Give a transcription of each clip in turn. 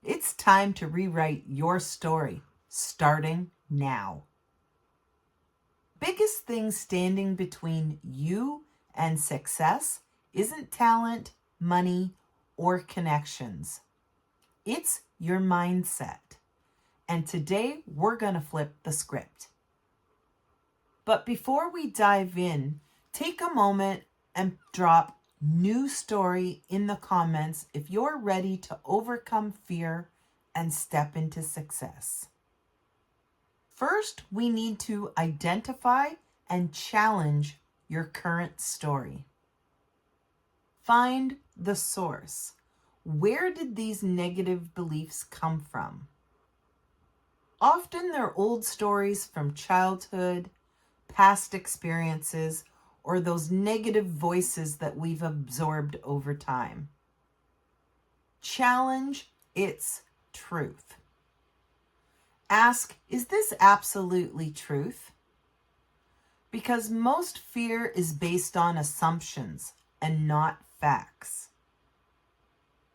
It's time to rewrite your story, starting now. Biggest thing standing between you and success isn't talent, money, or connections. It's your mindset. And today we're going to flip the script. But before we dive in, take a moment and drop new story in the comments if you're ready to overcome fear and step into success. First, we need to identify and challenge your current story. Find the source. Where did these negative beliefs come from? Often they're old stories from childhood, past experiences, or those negative voices that we've absorbed over time. Challenge its truth. Ask, is this absolutely truth? Because most fear is based on assumptions and not facts.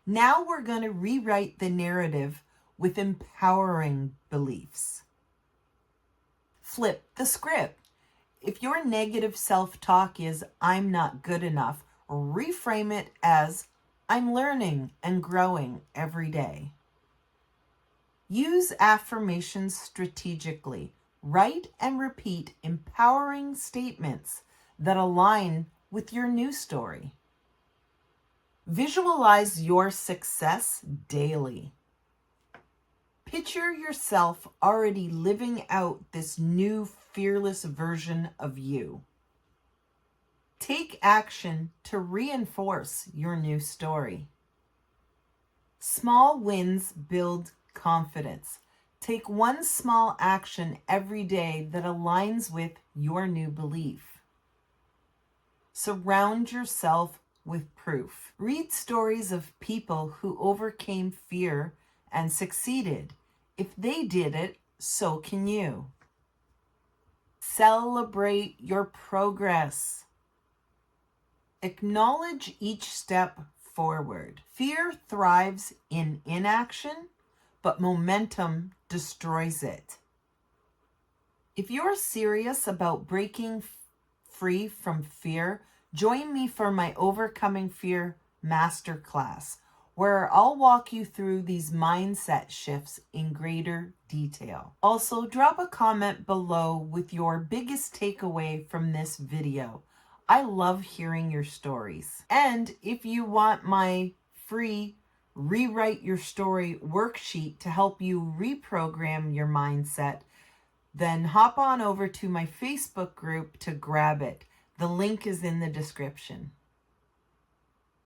Now we're going to rewrite the narrative with empowering beliefs. Flip the script. If your negative self-talk is, I'm not good enough, reframe it as, I'm learning and growing every day. Use affirmations strategically. Write and repeat empowering statements that align with your new story. Visualize your success daily. Picture yourself already living out this new fearless version of you. Take action to reinforce your new story. Small wins build confidence. Take one small action every day that aligns with your new belief. Surround yourself with proof. Read stories of people who overcame fear and succeeded. If they did it, so can you. Celebrate your progress. Acknowledge each step forward. Fear thrives in inaction, but momentum destroys it. If you're serious about breaking free from fear, join me for my Overcoming Fear Masterclass, where I'll walk you through these mindset shifts in greater detail. Also, drop a comment below with your biggest takeaway from this video. I love hearing your stories. And if you want my free Rewrite Your Story worksheet to help you reprogram your mindset, then hop on over to my Facebook group to grab it. The link is in the description.